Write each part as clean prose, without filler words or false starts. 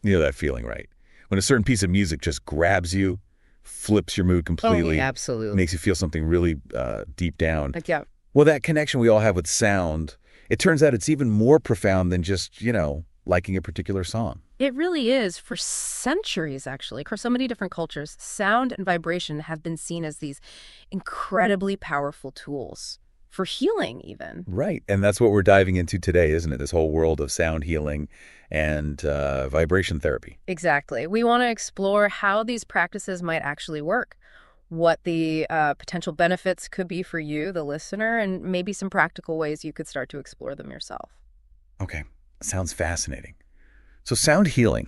You know that feeling, right? When a certain piece of music just grabs you, flips your mood completely, Absolutely. makes you feel something really deep down. Like, yeah. Well, that connection we all have with sound, it turns out it's even more profound than just, liking a particular song. It really is. For centuries, actually, across so many different cultures, sound and vibration have been seen as these incredibly powerful tools for healing, even. Right. And that's what we're diving into today, isn't it? This whole world of sound healing and vibration therapy. Exactly. We want to explore how these practices might actually work, what the potential benefits could be for you, the listener, and maybe some practical ways you could start to explore them yourself. Okay. Sounds fascinating. So sound healing.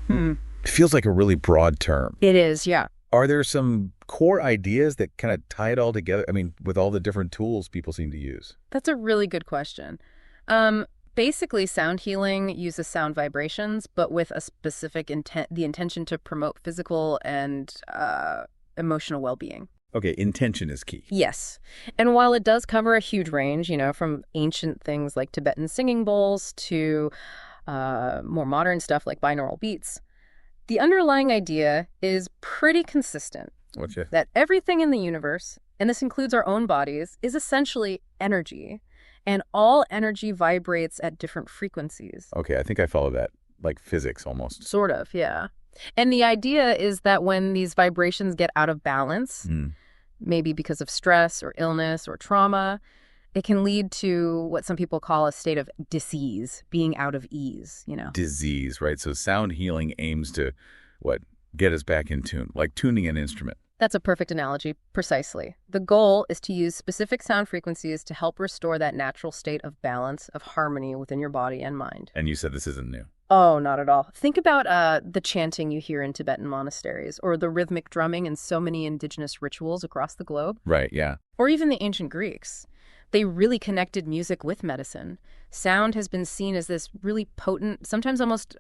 Hmm. It feels like a really broad term. It is, yeah. Are there some core ideas that kind of tie it all together? I mean, with all the different tools people seem to use. That's a really good question. Basically, sound healing uses sound vibrations, but with a specific the intention to promote physical and emotional well-being. Okay, intention is key. Yes. And while it does cover a huge range, from ancient things like Tibetan singing bowls to more modern stuff like binaural beats, the underlying idea is pretty consistent. That everything in the universe, and this includes our own bodies, is essentially energy. And all energy vibrates at different frequencies. Okay, I think I follow that. Like physics almost. Sort of, yeah. And the idea is that when these vibrations get out of balance, maybe because of stress or illness or trauma, it can lead to what some people call a state of disease, being out of ease, Disease, right? So sound healing aims to, get us back in tune, like tuning an instrument. That's a perfect analogy, precisely. The goal is to use specific sound frequencies to help restore that natural state of balance, of harmony within your body and mind. And you said this isn't new. Oh, not at all. Think about the chanting you hear in Tibetan monasteries, or the rhythmic drumming in so many indigenous rituals across the globe. Right, yeah. Or even the ancient Greeks. They really connected music with medicine. Sound has been seen as this really potent, sometimes almost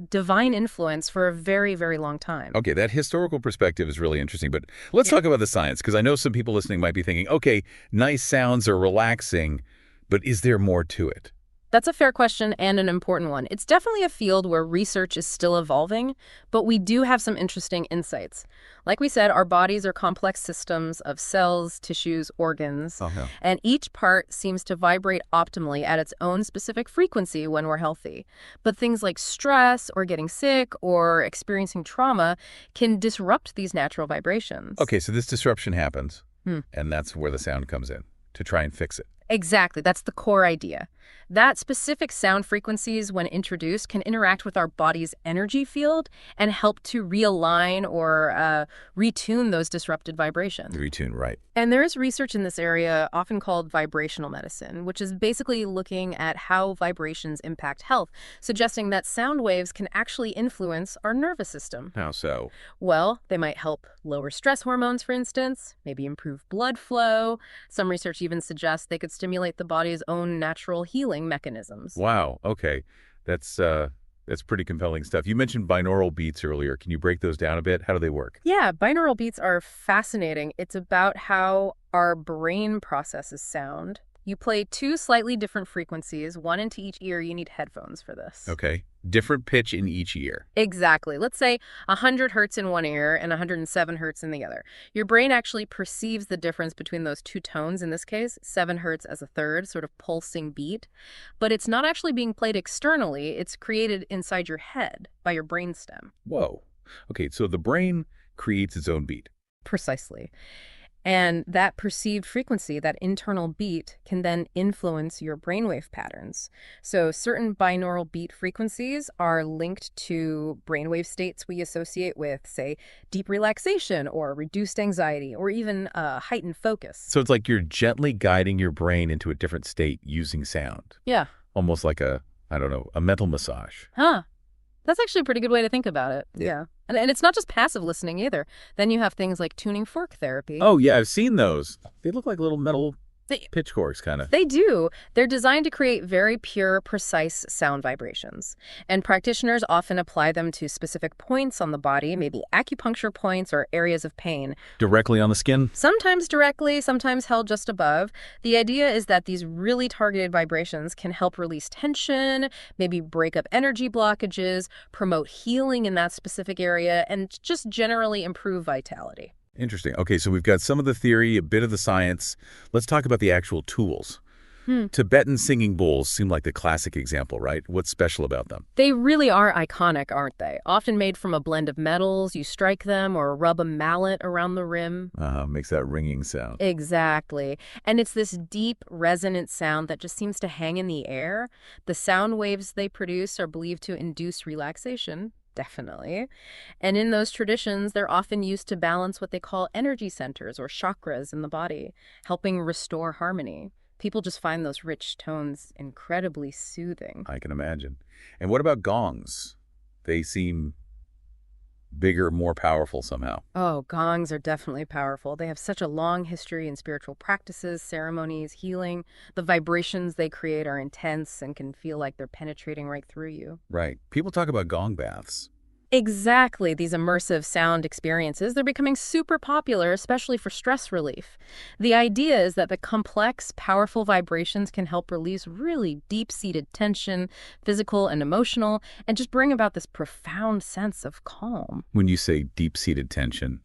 divine influence for a very, very long time. Okay, that historical perspective is really interesting, but let's talk about the science, because I know some people listening might be thinking, okay, nice sounds are relaxing, but is there more to it? That's a fair question and an important one. It's definitely a field where research is still evolving, but we do have some interesting insights. Like we said, our bodies are complex systems of cells, tissues, organs, and each part seems to vibrate optimally at its own specific frequency when we're healthy. But things like stress or getting sick or experiencing trauma can disrupt these natural vibrations. Okay, so this disruption happens, and that's where the sound comes in, to try and fix it. Exactly. That's the core idea. That specific sound frequencies, when introduced, can interact with our body's energy field and help to realign or retune those disrupted vibrations. Retune, right. And there is research in this area often called vibrational medicine, which is basically looking at how vibrations impact health, suggesting that sound waves can actually influence our nervous system. How so? Well, they might help lower stress hormones, for instance, maybe improve blood flow. Some research even suggests they could stimulate the body's own natural healing mechanisms. Wow, okay. That's pretty compelling stuff. You mentioned binaural beats earlier. Can you break those down a bit? How do they work? Yeah, binaural beats are fascinating. It's about how our brain processes sound. You play two slightly different frequencies, one into each ear. You need headphones for this. Okay. Different pitch in each ear. Exactly. Let's say 100 hertz in one ear and 107 hertz in the other. Your brain actually perceives the difference between those two tones, in this case, 7 hertz as a third, sort of pulsing beat. But it's not actually being played externally. It's created inside your head by your brainstem. Whoa. Okay, so the brain creates its own beat. Precisely. And that perceived frequency, that internal beat, can then influence your brainwave patterns. So certain binaural beat frequencies are linked to brainwave states we associate with, say, deep relaxation or reduced anxiety or even heightened focus. So it's like you're gently guiding your brain into a different state using sound. Yeah. Almost like a mental massage. Huh. That's actually a pretty good way to think about it. Yeah. And it's not just passive listening either. Then you have things like tuning fork therapy. Oh, yeah, I've seen those. They look like little metal pitchforks, kind of. They do. They're designed to create very pure, precise sound vibrations. And practitioners often apply them to specific points on the body, maybe acupuncture points or areas of pain. Directly on the skin? Sometimes directly, sometimes held just above. The idea is that these really targeted vibrations can help release tension, maybe break up energy blockages, promote healing in that specific area, and just generally improve vitality. Interesting. Okay, so we've got some of the theory, a bit of the science. Let's talk about the actual tools. Tibetan singing bowls seem like the classic example, right? What's special about them? They really are iconic, aren't they? Often made from a blend of metals. You strike them or rub a mallet around the rim. Makes that ringing sound. Exactly. And it's this deep, resonant sound that just seems to hang in the air. The sound waves they produce are believed to induce relaxation. Definitely. And in those traditions, they're often used to balance what they call energy centers or chakras in the body, helping restore harmony. People just find those rich tones incredibly soothing. I can imagine. And what about gongs? They seem bigger, more powerful somehow. Oh, gongs are definitely powerful. They have such a long history in spiritual practices, ceremonies, healing. The vibrations they create are intense and can feel like they're penetrating right through you. Right. People talk about gong baths. Exactly. These immersive sound experiences, they're becoming super popular, especially for stress relief. The idea is that the complex, powerful vibrations can help release really deep-seated tension, physical and emotional, and just bring about this profound sense of calm. When you say deep-seated tension,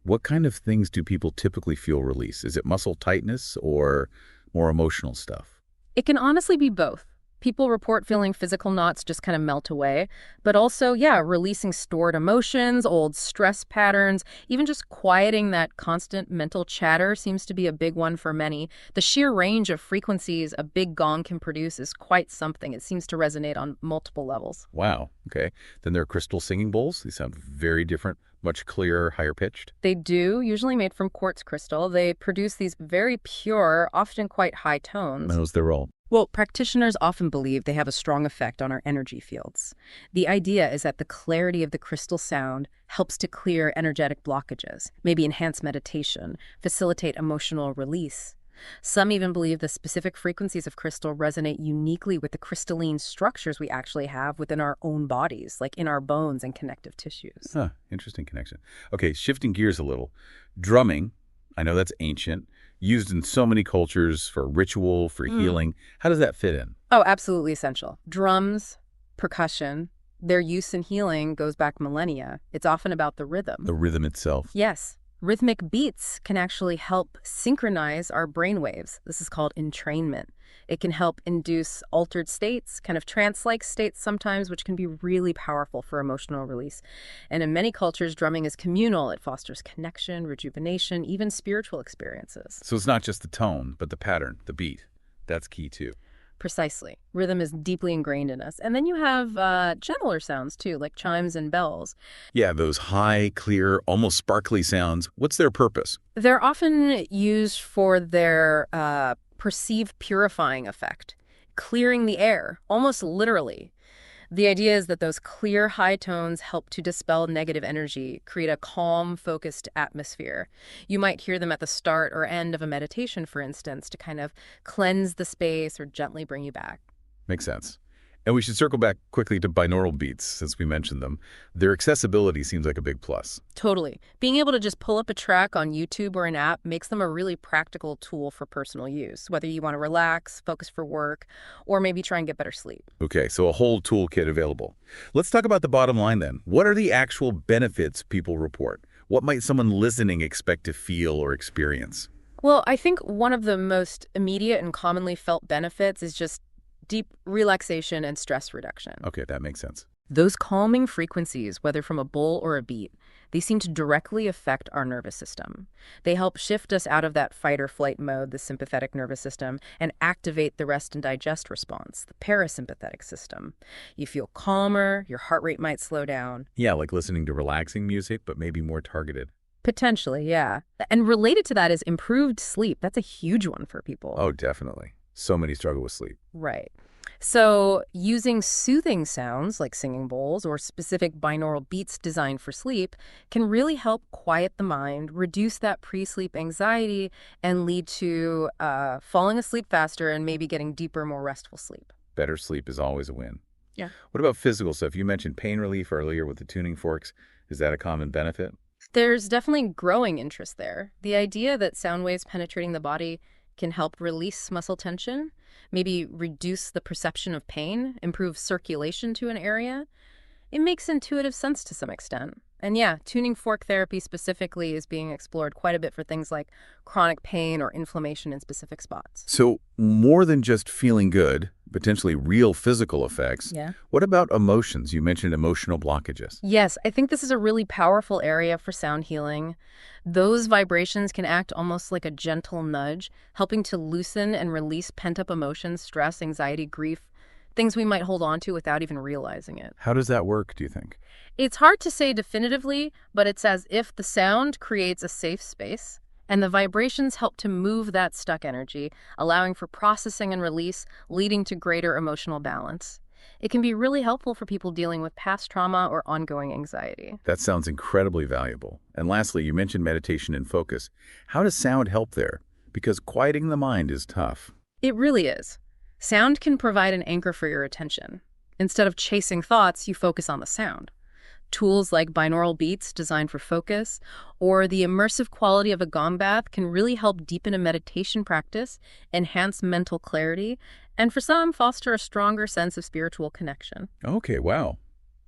what kind of things do people typically feel release? Is it muscle tightness or more emotional stuff? It can honestly be both. People report feeling physical knots just kind of melt away, but also, releasing stored emotions, old stress patterns, even just quieting that constant mental chatter seems to be a big one for many. The sheer range of frequencies a big gong can produce is quite something. It seems to resonate on multiple levels. Wow. Okay. Then there are crystal singing bowls. These sound very different, much clearer, higher pitched. They do, usually made from quartz crystal. They produce these very pure, often quite high tones. How's their role? Well, practitioners often believe they have a strong effect on our energy fields. The idea is that the clarity of the crystal sound helps to clear energetic blockages, maybe enhance meditation, facilitate emotional release. Some even believe the specific frequencies of crystal resonate uniquely with the crystalline structures we actually have within our own bodies, like in our bones and connective tissues. Interesting connection. Okay, shifting gears a little. Drumming, I know that's ancient, used in so many cultures for ritual, for healing. How does that fit in? Oh, absolutely essential. Drums, percussion, their use in healing goes back millennia. It's often about the rhythm. The rhythm itself. Yes. Rhythmic beats can actually help synchronize our brain waves. This is called entrainment. It can help induce altered states, kind of trance-like states sometimes, which can be really powerful for emotional release. And in many cultures, drumming is communal. It fosters connection, rejuvenation, even spiritual experiences. So it's not just the tone, but the pattern, the beat. That's key too. Precisely. Rhythm is deeply ingrained in us. And then you have gentler sounds, too, like chimes and bells. Yeah, those high, clear, almost sparkly sounds. What's their purpose? They're often used for their perceived purifying effect, clearing the air, almost literally. The idea is that those clear high tones help to dispel negative energy, create a calm, focused atmosphere. You might hear them at the start or end of a meditation, for instance, to kind of cleanse the space or gently bring you back. Makes sense. And we should circle back quickly to binaural beats, since we mentioned them. Their accessibility seems like a big plus. Totally. Being able to just pull up a track on YouTube or an app makes them a really practical tool for personal use, whether you want to relax, focus for work, or maybe try and get better sleep. Okay, so a whole toolkit available. Let's talk about the bottom line then. What are the actual benefits people report? What might someone listening expect to feel or experience? Well, I think one of the most immediate and commonly felt benefits is just deep relaxation and stress reduction. Okay, that makes sense. Those calming frequencies, whether from a bowl or a beat, they seem to directly affect our nervous system. They help shift us out of that fight or flight mode, the sympathetic nervous system, and activate the rest and digest response, the parasympathetic system. You feel calmer, your heart rate might slow down. Yeah, like listening to relaxing music, but maybe more targeted. Potentially, yeah. And related to that is improved sleep. That's a huge one for people. Oh, definitely. So many struggle with sleep. Right. So, using soothing sounds like singing bowls or specific binaural beats designed for sleep can really help quiet the mind, reduce that pre-sleep anxiety, and lead to falling asleep faster and maybe getting deeper, more restful sleep. Better sleep is always a win. Yeah. What about physical stuff? You mentioned pain relief earlier with the tuning forks. Is that a common benefit? There's definitely growing interest there. The idea that sound waves penetrating the body can help release muscle tension, maybe reduce the perception of pain, improve circulation to an area, it makes intuitive sense to some extent. And yeah, tuning fork therapy specifically is being explored quite a bit for things like chronic pain or inflammation in specific spots. So more than just feeling good, potentially real physical effects. Yeah. What about emotions? You mentioned emotional blockages. Yes, I think this is a really powerful area for sound healing. Those vibrations can act almost like a gentle nudge, helping to loosen and release pent-up emotions, stress, anxiety, grief, things we might hold on to without even realizing it. How does that work, do you think? It's hard to say definitively, but it's as if the sound creates a safe space, and the vibrations help to move that stuck energy, allowing for processing and release, leading to greater emotional balance. It can be really helpful for people dealing with past trauma or ongoing anxiety. That sounds incredibly valuable. And lastly, you mentioned meditation and focus. How does sound help there? Because quieting the mind is tough. It really is. Sound can provide an anchor for your attention. Instead of chasing thoughts, you focus on the sound. Tools like binaural beats designed for focus or the immersive quality of a gong bath can really help deepen a meditation practice, enhance mental clarity, and for some, foster a stronger sense of spiritual connection. Okay, wow.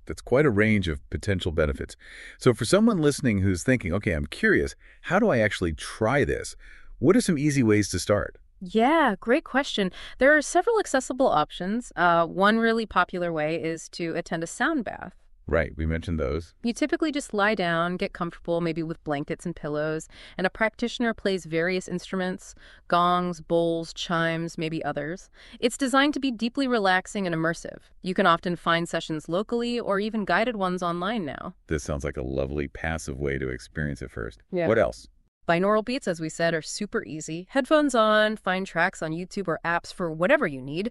That's quite a range of potential benefits. So for someone listening who's thinking, okay, I'm curious, how do I actually try this? What are some easy ways to start? Yeah, great question. There are several accessible options. One really popular way is to attend a sound bath. Right, we mentioned those. You typically just lie down, get comfortable, maybe with blankets and pillows, and a practitioner plays various instruments, gongs, bowls, chimes, maybe others. It's designed to be deeply relaxing and immersive. You can often find sessions locally or even guided ones online now. This sounds like a lovely passive way to experience it first. Yeah. What else? Binaural beats, as we said, are super easy. Headphones on, find tracks on YouTube or apps for whatever you need.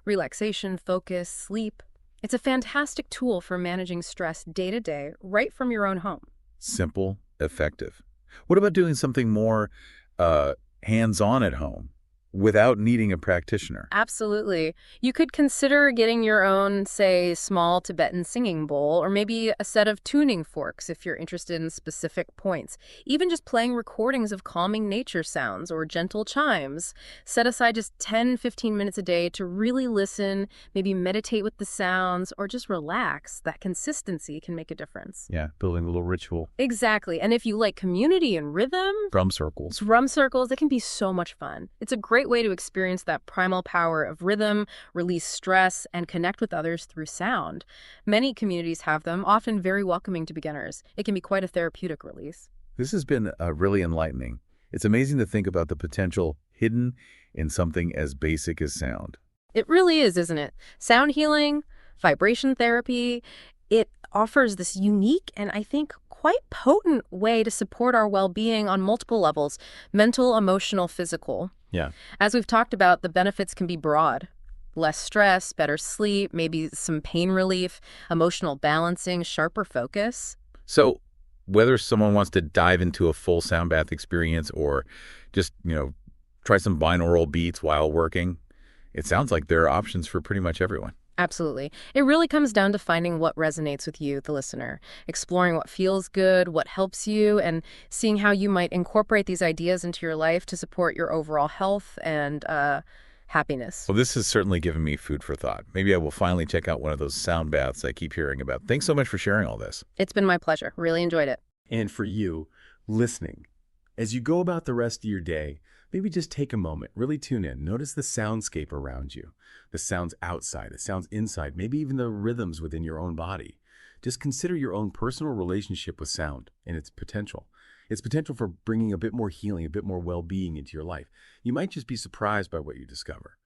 Relaxation, focus, sleep. It's a fantastic tool for managing stress day to day, right from your own home. Simple, effective. What about doing something more hands-on at home without needing a practitioner? Absolutely. You could consider getting your own, say, small Tibetan singing bowl, or maybe a set of tuning forks if you're interested in specific points. Even just playing recordings of calming nature sounds or gentle chimes. Set aside just 10-15 minutes a day to really listen, maybe meditate with the sounds, or just relax. That consistency can make a difference. Yeah, building a little ritual. Exactly. And if you like community and rhythm, Drum circles. drum circles, it can be so much fun. It's a great way to experience that primal power of rhythm, release stress, and connect with others through sound. Many communities have them, often very welcoming to beginners. It can be quite a therapeutic release. This has been really enlightening. It's amazing to think about the potential hidden in something as basic as sound. It really is, isn't it? Sound healing, vibration therapy, it offers this unique and I think quite potent way to support our well-being on multiple levels: mental, emotional, physical. Yeah. As we've talked about, the benefits can be broad. Less stress, better sleep, maybe some pain relief, emotional balancing, sharper focus. So whether someone wants to dive into a full sound bath experience or just, try some binaural beats while working, it sounds like there are options for pretty much everyone. Absolutely. It really comes down to finding what resonates with you, the listener, exploring what feels good, what helps you, and seeing how you might incorporate these ideas into your life to support your overall health and happiness. Well, this has certainly given me food for thought. Maybe I will finally check out one of those sound baths I keep hearing about. Thanks so much for sharing all this. It's been my pleasure. Really enjoyed it. And for you, listening. As you go about the rest of your day, maybe just take a moment, really tune in. Notice the soundscape around you, the sounds outside, the sounds inside, maybe even the rhythms within your own body. Just consider your own personal relationship with sound and its potential. Its potential for bringing a bit more healing, a bit more well-being into your life. You might just be surprised by what you discover.